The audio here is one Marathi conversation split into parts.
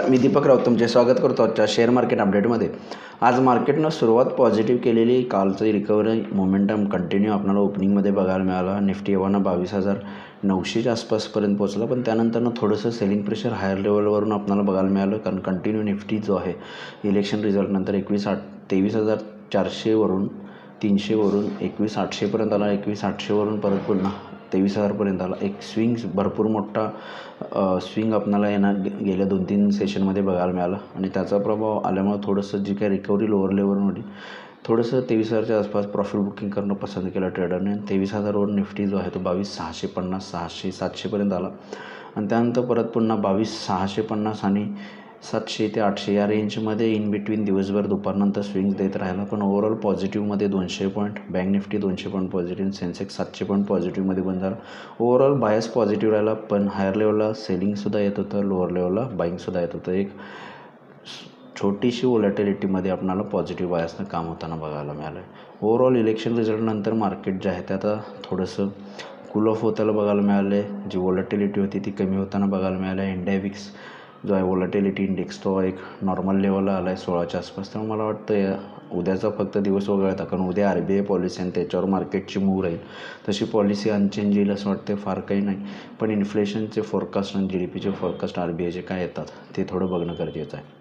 मी दीपक राऊत तुमचे स्वागत करतो आजच्या शेअर मार्केट अपडेटमध्ये। आज मार्केटनं सुरुवात पॉझिटिव्ह केलेली, कालचं रिकव्हरी मोमेंटम कंटिन्यू आपल्याला ओपनिंगमध्ये बघायला मिळाला। निफ्टी एव्हाना 22,900च्या आसपासपर्यंत पोहोचला, पण त्यानंतरनं थोडंसं सेलिंग प्रेशर हायर लेवलवरून आपल्याला बघायला मिळालं, कारण कंटिन्यू निफ्टी जो आहे इलेक्शन रिझल्टनंतर 23,400 वरून 300 वरून 21,800पर्यंत आला, 21,800वरून परत पुन्हा 23,000पर्यंत आला। एक भरपूर मोठा स्विंग आपल्याला गेल्या 2-3 सेशनमध्ये बघायला मिळाला आणि त्याचा प्रभाव आल्यामुळे थोडंसं जी काही रिकव्हरी लोअर लेवलमध्ये थोडंसं 23,000च्या आसपास प्रॉफिट बुकिंग करणं पसंत केलं ट्रेडरने। 23,000वरून निफ्टी जो आहे तो 22,650, 600, 700पर्यंत आला आणि त्यानंतर परत पुन्हा 22,650 आणि 700 ते 800 या रेंजमध्ये इन बिटवीन दिवसभर दुपारनंतर स्विंग देत राहिला, पण ओव्हरऑल पॉझिटिव्हमध्ये 200 point, bank Nifty 200 point positive, Sensex 700 point पॉझिटिव्हमध्ये बंद झाला। ओव्हरऑल बायस पॉझिटिव्ह राहिला, पण हायर लेवलला सेलिंगसुद्धा येत होतं, लोअर लेवलला बाईंगसुद्धा येत होतं। एक छोटीशी व्हॉलॅटिलिटीमध्ये आपल्याला पॉझिटिव्ह बायसनं काम होताना बघायला मिळालं आहे। ओव्हरऑल इलेक्शन रिझल्टनंतर मार्केट जे आहे ते आता थोडंसं कूल ऑफ होताना बघायला मिळालं आहे। जी व्हॉलॅटिलिटी होती ती कमी होताना बघायला मिळालं आहे। इंडिया विक्स जो आहे व्हॉलॅटिलिटी इंडेक्स तो एक नॉर्मल लेवलला आला आहे 16च्या आसपास। त्यामुळे मला वाटतं उद्याचा फक्त दिवस वगळता, कारण उद्या RBI पॉलिसी आणि त्याच्यावर मार्केटची मूव राहील, तशी पॉलिसी अनचेंज येईल असं वाटतं, फार काही नाही। पण इन्फ्लेशनचे फोरकास्ट आणि GDPचे फोरकास्ट RBIचे काय येतात ते थोडं बघणं गरजेचं आहे,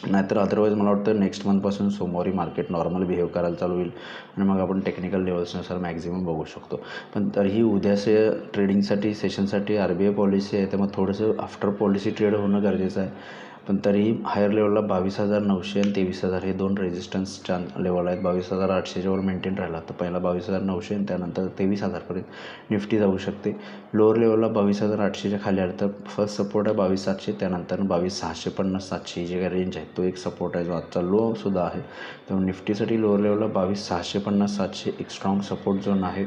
नाहीतर अदरवाईज मला वाटतं नेक्स्ट मंथपासून सोमवारी मार्केट नॉर्मल बिहेव करायला चालू होईल आणि मग आपण टेक्निकल लेवल्सनुसार मॅक्झिमम बघू शकतो। पण तरीही उद्याचे ट्रेडिंगसाठी सेशनसाठी RBI पॉलिसी आहे, त्यामुळे थोडंसं आफ्टर पॉलिसी ट्रेड होणं गरजेचं आहे। पण तरीही हायर लेवलला 22,900 आणि 23,000 हे दोन रेजिस्टन्सच्या लेवल आहेत। 22,800च्या वर मेंटेन राहिला तर पहिला 22,900 आणि त्यानंतर 23,000पर्यंत निफ्टी जाऊ शकते। लोअर लेवलला 22,800च्या खाली आलं तर फर्स्ट सपोर्ट आहे 22,700, त्यानंतर 22,650, 700 जे काही रेंज आहे तो एक सपोर्ट आहे, जो आजचा लो सुद्धा आहे। त्यामुळे निफ्टीसाठी लोअर लेवलला 22,650, 700 एक स्ट्रॉंग सपोर्ट झोन आहे।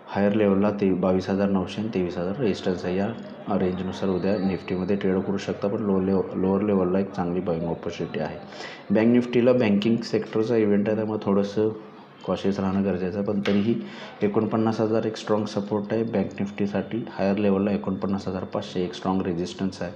हायर लेवलला 22,900 आणि 23,000 रेजिस्टन्स आहे। या रेंजनुसार उद्या निफ्टीमध्ये ट्रेड करू शकता, पण लोअर लेवलला एक चांगली बाईंग ऑपॉर्च्युनिटी आहे। बँक निफ्टीला बँकिंग सेक्टरचा इव्हेंट आहे, त्यामुळे थोडंसं कॉशियस राहणं गरजेचं आहे, पण तरीही 49,000 एक स्ट्रॉंग सपोर्ट आहे बँक निफ्टीसाठी। हायर लेवलला 49,500 एक स्ट्रॉंग रेजिस्टन्स आहे।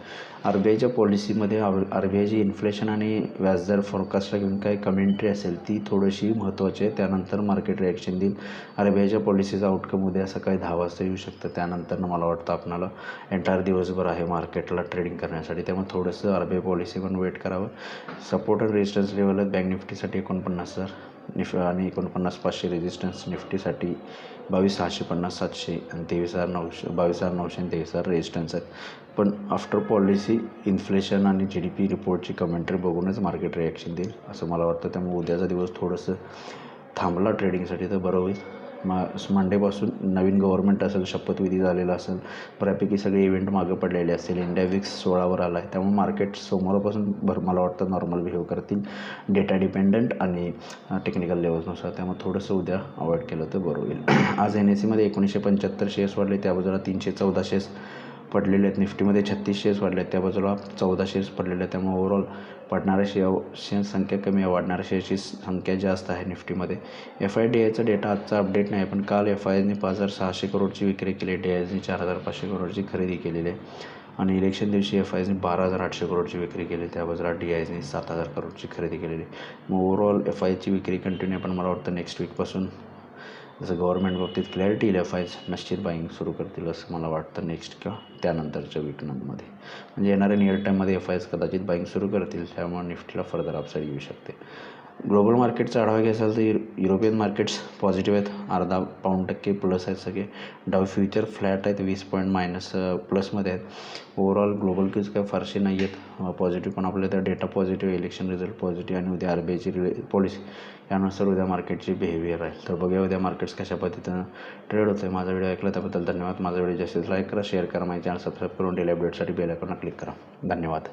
RBIच्या पॉलिसीमध्ये RBIची इन्फ्लेशन आणि व्याजदर फोरकास्टला घेऊन काही कमेंट्री असेल ती थोडीशी महत्त्वाची आहे, त्यानंतर मार्केट रिॲक्शन देईल। RBIच्या पॉलिसीचा आउटकम उद्या सकाळी 10 वाजता येऊ शकतं, त्यानंतर मला वाटतं आपल्याला एंटायर दिवसभर आहे मार्केटला ट्रेडिंग करण्यासाठी, त्यामुळे थोडंसं RBI पॉलिसी पण वेट करावं। सपोर्ट आणि रेजिस्टन्स लेवल आहेत बँक निफ्टीसाठी 49,000 आणि 49,500 रेजिस्टन्स, निफ्टीसाठी 22,650, 700 आणि 22,900 आणि 23,000 रेजिस्टन्स आहेत। पण आफ्टर पॉलिसी इन्फ्लेशन आणि GDP रिपोर्टची कमेंट्री बघूनच मार्केट रिॲक्शन देईल असं मला वाटतं, त्यामुळे उद्याचा दिवस थोडंसं थांबला ट्रेडिंगसाठी तर बरं होईल। मंडेपासून नवीन गव्हर्नमेंट असेल, शपथविधी झालेला असेल, बऱ्यापैकी सगळे इव्हेंट मागं पडलेले असतील, इंडिया विक्स 16वर आला आहे, त्यामुळे मार्केट सोमवारपासून मला वाटतं नॉर्मल बिहेव करतील डेटा डिपेंडंट आणि टेक्निकल लेवल्सनुसार, त्यामुळे थोडंसं उद्या अवॉइड केलं तर बरं होईल। आज NSEमध्ये 1975 शेअर्स वाढले, त्या बाजूला 314 शेअर्स पडलेले आहेत। निफ्टीमध्ये 36 शेअर्स वाढले आहेत, त्या बाजूला 14 शेअर्स पडलेले आहेत, त्यामुळे ओव्हरऑल पडणाऱ्या शेअर संख्या कमी आहे, वाढणाऱ्या शेअर्सची संख्या जास्त आहे निफ्टीमध्ये। FIDIचा डेटा आजचा अपडेट नाही, पण काल FISने 5,600 करोडची विक्री केली, DISने 4,500 करोडची खरेदी केलेली आहे आणि इलेक्शन दिवशी FISने 12,800 करोडची विक्री केली, त्या बाजूला DISने 7,000 करोडची खरेदी केलेली। मग ओव्हरऑल FIची विक्री कंटिन्यू, पण मला वाटतं नेक्स्ट वीकपासून जसं गव्हर्नमेंट बाबतीत क्लॅरिटी येईल FIs निश्चित बाईंग सुरू करतील असं मला वाटतं नेक्स्ट किंवा त्यानंतरच्या वीकमध्ये, म्हणजे येणाऱ्या नियर टाईममध्ये FIs कदाचित बाईंग सुरू करतील, त्यामुळे निफ्टीला फर्दर अपसाईड येऊ शकते। ग्लोबल मार्केटचा आढावा घ्यायचा असेल तर युरोपियन मार्केट्स पॉझिटिव्ह आहेत, 0.5% प्लस आहेत सगळे। डाव फ्युचर फ्लॅट आहेत, 20 पॉईंट मायनस प्लसमध्ये आहेत। ओव्हरऑल ग्लोबल क्यूज काय फारसे नाही आहेत पॉझिटिव्ह, पण आपल्या तर data positive, election result positive आणि उद्या RBIची पॉलिसी यानुसार उद्या मार्केटची बिहेवियर राहील। तर बघूया उद्या मार्केट्स कशा पद्धतीनं ट्रेड होतं आहे। माझा व्हिडिओ ऐकला त्याबद्दल धन्यवाद। माझा व्हिडिओ जास्तीत लाईक करा, शेअर करा, माझ्या चॅनल सबस्क्राईब करून डेली अपडेटसाठी बेल आयकॉनला क्लिक करा। धन्यवाद।